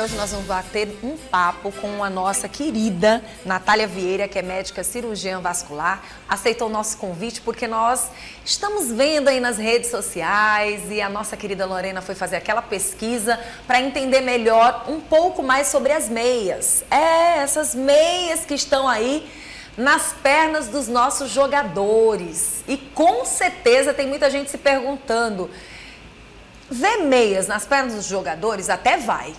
hoje nós vamos bater um papo com a nossa querida Natália Vieira, que é médica cirurgiã vascular. Aceitou o nosso convite porque nós estamos vendo aí nas redes sociais e a nossa querida Lorena foi fazer aquela pesquisa para entender melhor um pouco mais sobre as meias. Essas meias que estão aí nas pernas dos nossos jogadores. E com certeza tem muita gente se perguntando, ver meias nas pernas dos jogadores até vai.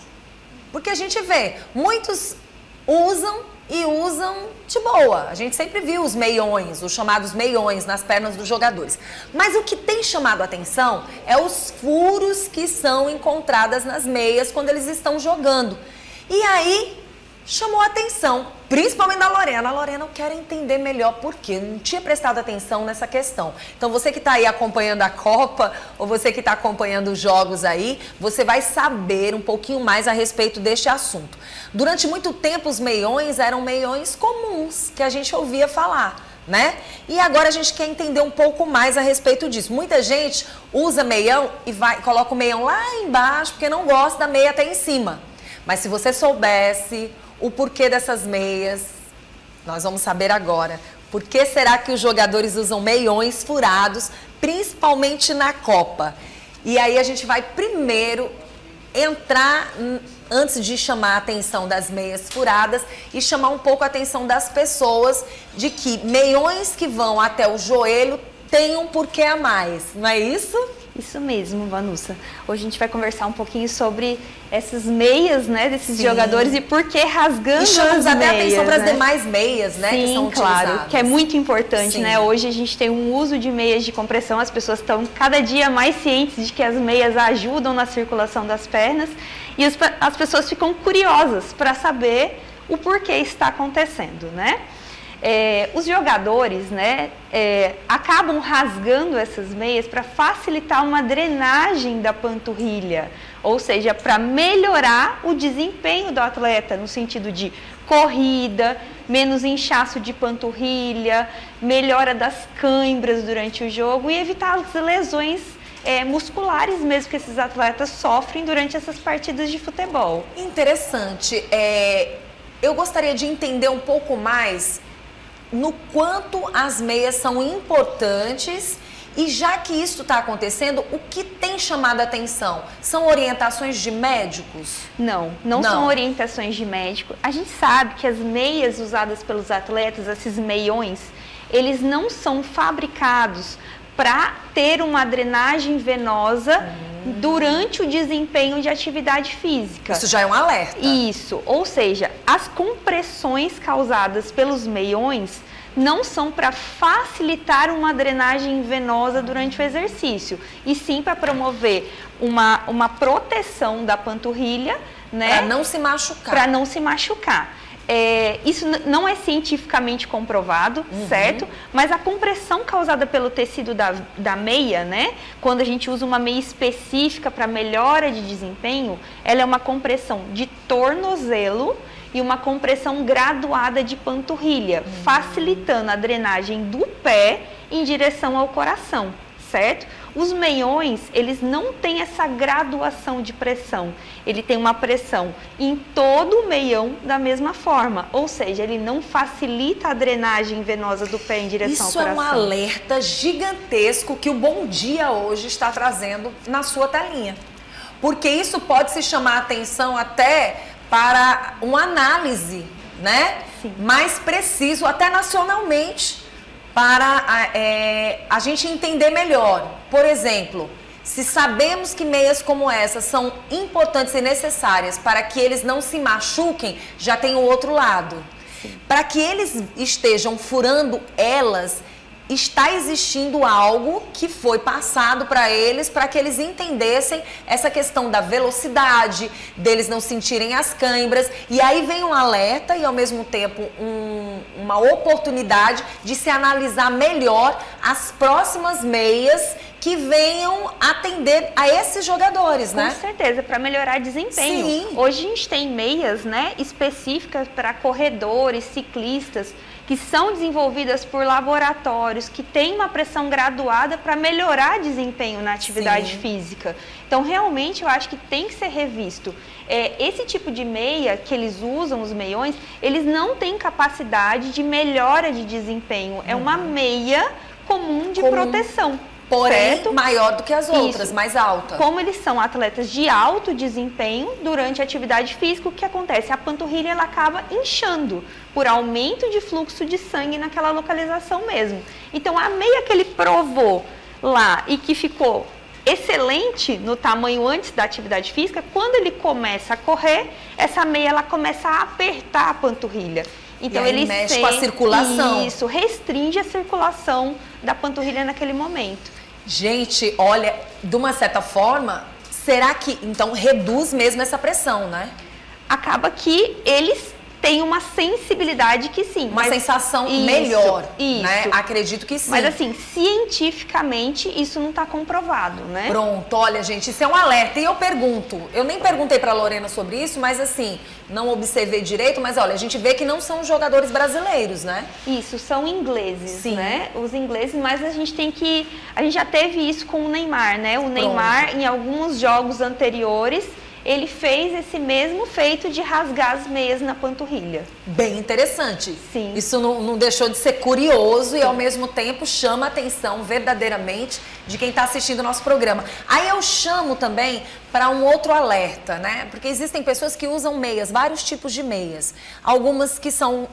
Porque a gente vê, muitos usam e usam de boa. A gente sempre viu os meiões, os chamados meiões nas pernas dos jogadores. Mas o que tem chamado a atenção é os furos que são encontrados nas meias quando eles estão jogando. E aí chamou a atenção, principalmente da Lorena. A Lorena, eu quero entender melhor por quê. Eu não tinha prestado atenção nessa questão. Então, você que está aí acompanhando a Copa, ou você que está acompanhando os jogos aí, você vai saber um pouquinho mais a respeito deste assunto. Durante muito tempo, os meiões eram meiões comuns, que a gente ouvia falar, né? E agora a gente quer entender um pouco mais a respeito disso. Muita gente usa meião e coloca o meião lá embaixo, porque não gosta da meia até em cima. Mas se você soubesse o porquê dessas meias, nós vamos saber agora. Por que será que os jogadores usam meiões furados, principalmente na Copa? E aí a gente vai primeiro entrar, antes de chamar a atenção das meias furadas, e chamar um pouco a atenção das pessoas de que meiões que vão até o joelho têm um porquê a mais, não é isso? Isso mesmo, Vanussa. Hoje a gente vai conversar um pouquinho sobre essas meias, né, desses jogadores e por que rasgando as meias. E chamamos até a atenção para as demais meias, né, que são utilizadas. Claro, que é muito importante, né? Hoje a gente tem um uso de meias de compressão, as pessoas estão cada dia mais cientes de que as meias ajudam na circulação das pernas e as pessoas ficam curiosas para saber o porquê está acontecendo, né? Os jogadores, né, acabam rasgando essas meias para facilitar uma drenagem da panturrilha, ou seja, para melhorar o desempenho do atleta no sentido de corrida, menos inchaço de panturrilha, melhora das câimbras durante o jogo e evitar as lesões musculares mesmo que esses atletas sofrem durante essas partidas de futebol. Interessante. Eu gostaria de entender um pouco mais no quanto as meias são importantes e já que isso está acontecendo, o que tem chamado a atenção? São orientações de médicos? Não são orientações de médico. A gente sabe que as meias usadas pelos atletas, esses meiões, eles não são fabricados para ter uma drenagem venosa durante o desempenho de atividade física. Isso já é um alerta. Isso, ou seja, as compressões causadas pelos meiões não são para facilitar uma drenagem venosa durante o exercício, e sim para promover uma proteção da panturrilha, né? Para não se machucar. Para não se machucar. Isso não é cientificamente comprovado, certo? Mas a compressão causada pelo tecido da meia, né? Quando a gente usa uma meia específica para melhora de desempenho, ela é uma compressão de tornozelo e uma compressão graduada de panturrilha, facilitando a drenagem do pé em direção ao coração, certo? Os meiões, eles não têm essa graduação de pressão. Ele tem uma pressão em todo o meião da mesma forma. Ou seja, ele não facilita a drenagem venosa do pé em direção ao coração. Isso é um alerta gigantesco que o Bom Dia hoje está trazendo na sua telinha. Porque isso pode se chamar a atenção até para uma análise, né? Sim. Mais preciso, até nacionalmente, para a gente entender melhor. Por exemplo, se sabemos que meias como essa são importantes e necessárias para que eles não se machuquem, já tem o outro lado. Para que eles estejam furando elas, está existindo algo que foi passado para eles, para que eles entendessem essa questão da velocidade, deles não sentirem as câimbras. E aí vem um alerta e, ao mesmo tempo, uma oportunidade de se analisar melhor as próximas meias que venham atender a esses jogadores, né? Com certeza, para melhorar desempenho. Sim. Hoje a gente tem meias, né, específicas para corredores, ciclistas, que são desenvolvidas por laboratórios, que têm uma pressão graduada para melhorar desempenho na atividade física. Então, realmente, eu acho que tem que ser revisto. Esse tipo de meia que eles usam, os meiões, eles não têm capacidade de melhora de desempenho. É uma meia comum de proteção. Porém, certo? Maior do que as outras, Isso. mais alta. Como eles são atletas de alto desempenho, durante a atividade física, o que acontece? A panturrilha ela acaba inchando por aumento de fluxo de sangue naquela localização mesmo. Então, a meia que ele provou lá e que ficou excelente no tamanho antes da atividade física, quando ele começa a correr, essa meia ela começa a apertar a panturrilha. Então, ele mexe com a circulação. Isso, restringe a circulação da panturrilha naquele momento. Gente, olha, de uma certa forma, será que então reduz mesmo essa pressão, né? Acaba que eles têm uma sensibilidade que sim. Uma sensação melhor, né? Acredito que sim. Mas assim, cientificamente isso não está comprovado, né? Pronto, olha gente, isso é um alerta. E eu pergunto, eu nem perguntei para a Lorena sobre isso, mas assim, não observei direito, mas olha, a gente vê que não são jogadores brasileiros, né? Isso, são ingleses, né? Os ingleses, mas a gente já teve isso com o Neymar, né? O Neymar, em alguns jogos anteriores, ele fez esse mesmo feito de rasgar as meias na panturrilha. Bem interessante. Sim. Isso não deixou de ser curioso e ao mesmo tempo chama a atenção verdadeiramente de quem está assistindo o nosso programa. Aí eu chamo também para um outro alerta, né? Porque existem pessoas que usam meias, vários tipos de meias. Algumas que são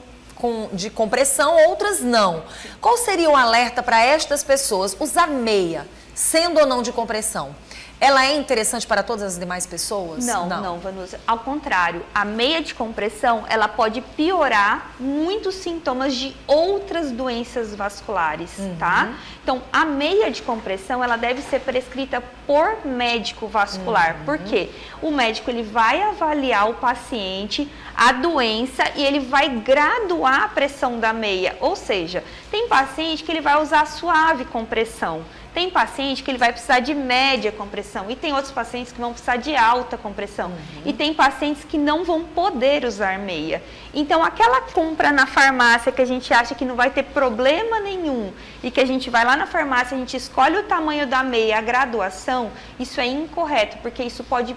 de compressão, outras não. Qual seria o alerta para estas pessoas? Usar meia, sendo ou não de compressão. Ela é interessante para todas as demais pessoas? Não, Vanusa. Ao contrário, a meia de compressão, ela pode piorar muitos sintomas de outras doenças vasculares, tá? Então, a meia de compressão, ela deve ser prescrita por médico vascular. Por quê? O médico, ele vai avaliar o paciente, a doença, e ele vai graduar a pressão da meia. Ou seja, tem paciente que ele vai usar suave compressão. Tem paciente que ele vai precisar de média compressão e tem outros pacientes que vão precisar de alta compressão. E tem pacientes que não vão poder usar meia. Então, aquela compra na farmácia que a gente acha que não vai ter problema nenhum e que a gente vai lá na farmácia, a gente escolhe o tamanho da meia, a graduação, isso é incorreto, porque isso pode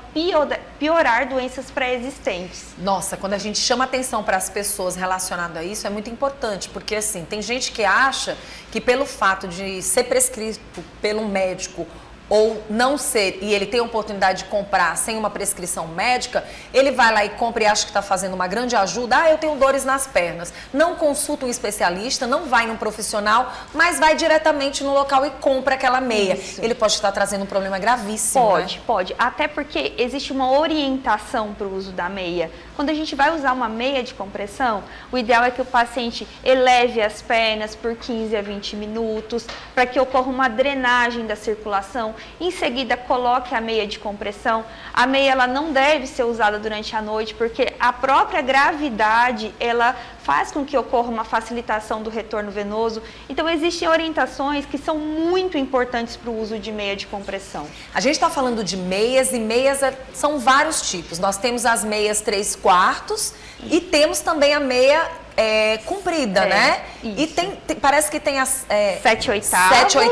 piorar doenças pré-existentes. Nossa, quando a gente chama atenção para as pessoas relacionado a isso, é muito importante, porque assim, tem gente que acha que pelo fato de ser prescrito pelo médico ou não ser, e ele tem a oportunidade de comprar sem uma prescrição médica, ele vai lá e compra e acha que está fazendo uma grande ajuda. Ah, eu tenho dores nas pernas. Não consulta um especialista, não vai num profissional, mas vai diretamente no local e compra aquela meia. Isso. Ele pode estar trazendo um problema gravíssimo. Pode. Até porque existe uma orientação para o uso da meia. Quando a gente vai usar uma meia de compressão, o ideal é que o paciente eleve as pernas por 15 a 20 minutos, para que ocorra uma drenagem da circulação. Em seguida, coloque a meia de compressão. A meia ela não deve ser usada durante a noite, porque a própria gravidade ela faz com que ocorra uma facilitação do retorno venoso. Então, existem orientações que são muito importantes para o uso de meia de compressão. A gente está falando de meias, e meias são vários tipos. Nós temos as meias 3/4 e temos também a meia comprida, né? Isso. E parece que tem as 7/8,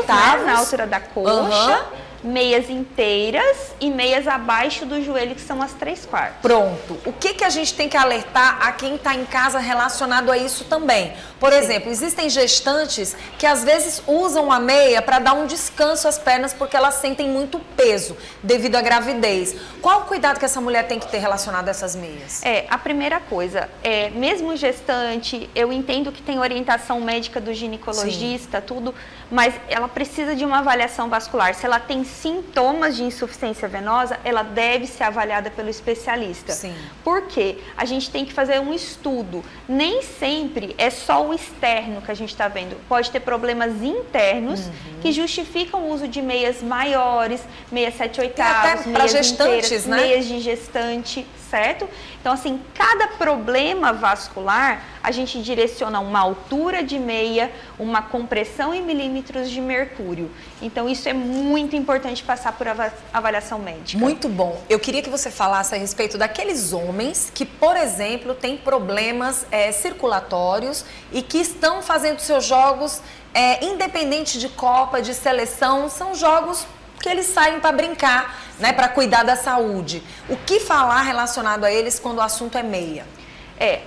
né, na altura da coxa. Meias inteiras e meias abaixo do joelho, que são as 3/4. Pronto. O que a gente tem que alertar a quem está em casa relacionado a isso também? Por exemplo, existem gestantes que às vezes usam a meia para dar um descanso às pernas porque elas sentem muito peso devido à gravidez. Qual o cuidado que essa mulher tem que ter relacionado a essas meias? A primeira coisa, mesmo gestante, eu entendo que tem orientação médica do ginecologista, tudo, mas ela precisa de uma avaliação vascular. Se ela tem sintomas de insuficiência venosa, ela deve ser avaliada pelo especialista. Sim. Por quê? A gente tem que fazer um estudo. Nem sempre é só o externo que a gente está vendo. Pode ter problemas internos que justificam o uso de meias maiores, meias 7/8, até para gestantes, né? Meias de gestante. certo? Então, assim, cada problema vascular, a gente direciona uma altura de meia, uma compressão em milímetros de mercúrio. Então, isso é muito importante passar por avaliação médica. Muito bom. Eu queria que você falasse a respeito daqueles homens que, por exemplo, têm problemas circulatórios e que estão fazendo seus jogos independente de Copa, de seleção, são jogos que eles saem para brincar, né, para cuidar da saúde. O que falar relacionado a eles quando o assunto é meia?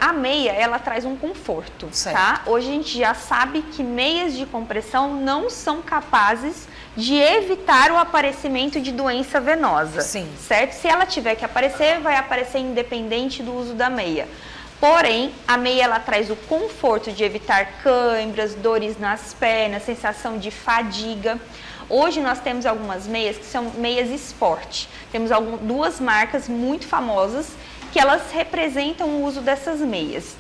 A meia, ela traz um conforto, certo, tá? Hoje a gente já sabe que meias de compressão não são capazes de evitar o aparecimento de doença venosa, sim, certo? Se ela tiver que aparecer, vai aparecer independente do uso da meia. Porém, a meia ela traz o conforto de evitar câimbras, dores nas pernas, sensação de fadiga. Hoje nós temos algumas meias que são meias esporte. Temos duas marcas muito famosas que elas representam o uso dessas meias.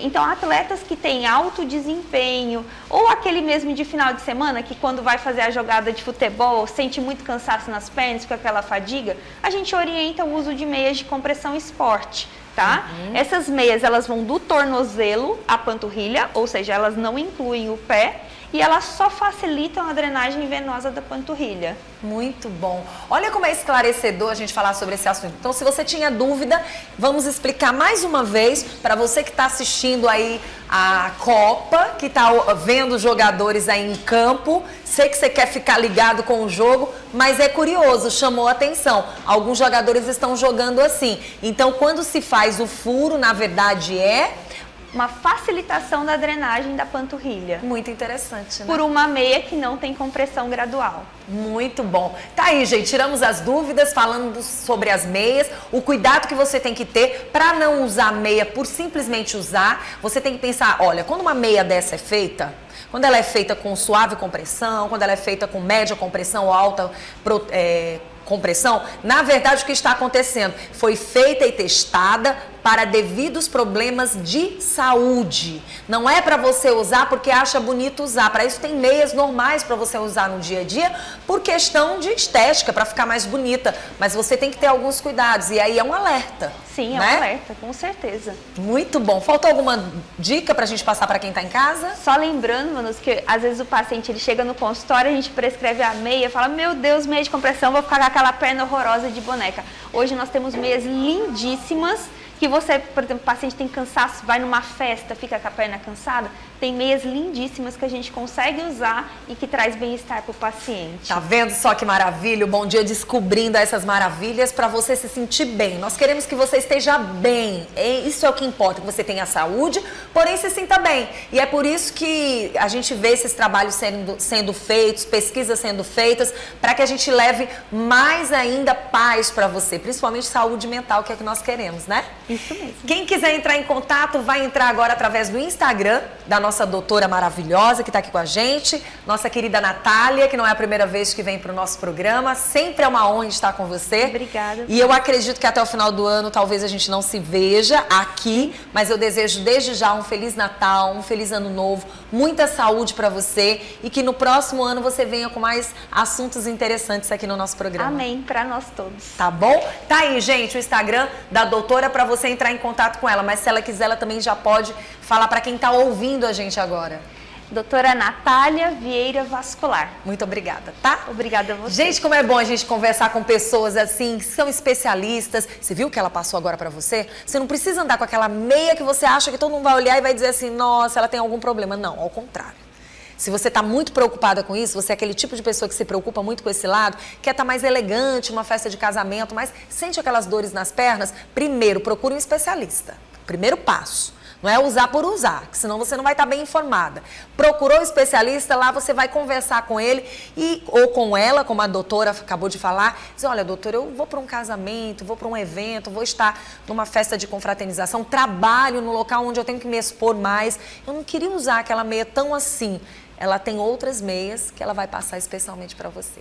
Então, atletas que têm alto desempenho, ou aquele mesmo de final de semana, que quando vai fazer a jogada de futebol, sente muito cansaço nas pernas, com aquela fadiga, a gente orienta o uso de meias de compressão esporte, tá? Essas meias, elas vão do tornozelo à panturrilha, ou seja, elas não incluem o pé, e elas só facilitam a drenagem venosa da panturrilha. Muito bom. Olha como é esclarecedor a gente falar sobre esse assunto. Então, se você tinha dúvida, vamos explicar mais uma vez para você que está assistindo aí a Copa, que está vendo os jogadores aí em campo. Sei que você quer ficar ligado com o jogo, mas é curioso, chamou a atenção. Alguns jogadores estão jogando assim. Então, quando se faz o furo, na verdade uma facilitação da drenagem da panturrilha. Muito interessante, né? Por uma meia que não tem compressão gradual. Muito bom. Tá aí, gente, tiramos as dúvidas falando sobre as meias, o cuidado que você tem que ter para não usar meia por simplesmente usar. Você tem que pensar, olha, quando uma meia dessa é feita, quando ela é feita com suave compressão, quando ela é feita com média compressão ou alta compressão, na verdade o que está acontecendo? Foi feita e testada para devidos problemas de saúde. Não é para você usar porque acha bonito usar. Para isso tem meias normais para você usar no dia a dia por questão de estética, para ficar mais bonita. Mas você tem que ter alguns cuidados e aí é um alerta. Sim, né? É um alerta, com certeza. Muito bom. Faltou alguma dica para a gente passar para quem está em casa? Só lembrando, Manus, que às vezes o paciente ele chega no consultório, a gente prescreve a meia, fala, meu Deus, meia de compressão, vou ficar com aquela perna horrorosa de boneca. Hoje nós temos meias lindíssimas, que você, por exemplo, o paciente tem cansaço, vai numa festa, fica com a perna cansada, tem meias lindíssimas que a gente consegue usar e que traz bem-estar para o paciente. Tá vendo só que maravilha? O Bom Dia descobrindo essas maravilhas para você se sentir bem. Nós queremos que você esteja bem. Isso é o que importa, que você tenha saúde, porém se sinta bem. E é por isso que a gente vê esses trabalhos sendo feitos, pesquisas sendo feitas, para que a gente leve mais ainda paz para você, principalmente saúde mental, que é o que nós queremos, né? Isso mesmo. Quem quiser entrar em contato, vai entrar agora através do Instagram da nossa doutora maravilhosa que está aqui com a gente, nossa querida Natália, que não é a primeira vez que vem para o nosso programa, sempre é uma honra estar com você. Obrigada. E eu acredito que até o final do ano talvez a gente não se veja aqui, mas eu desejo desde já um Feliz Natal, um Feliz Ano Novo, muita saúde para você e que no próximo ano você venha com mais assuntos interessantes aqui no nosso programa. Amém, para nós todos. Tá bom? Tá aí, gente, o Instagram da doutora para você entrar em contato com ela, mas se ela quiser, ela também já pode falar para quem está ouvindo a gente agora. Doutora Natália Vieira Vascular. Muito obrigada, tá? Obrigada a você. Gente, como é bom a gente conversar com pessoas assim, que são especialistas. Você viu o que ela passou agora pra você? Você não precisa andar com aquela meia que você acha que todo mundo vai olhar e vai dizer assim, nossa, ela tem algum problema. Não, ao contrário. Se você está muito preocupada com isso, você é aquele tipo de pessoa que se preocupa muito com esse lado, quer estar mais elegante, uma festa de casamento, mas sente aquelas dores nas pernas, primeiro, procure um especialista. Primeiro passo. Não é usar por usar, que senão você não vai estar bem informada. Procurou um especialista, lá você vai conversar com ele ou com ela, como a doutora acabou de falar. Diz, olha, doutora, eu vou para um casamento, vou para um evento, vou estar numa festa de confraternização, trabalho no local onde eu tenho que me expor mais. Eu não queria usar aquela meia tão assim. Ela tem outras meias que ela vai passar especialmente para você.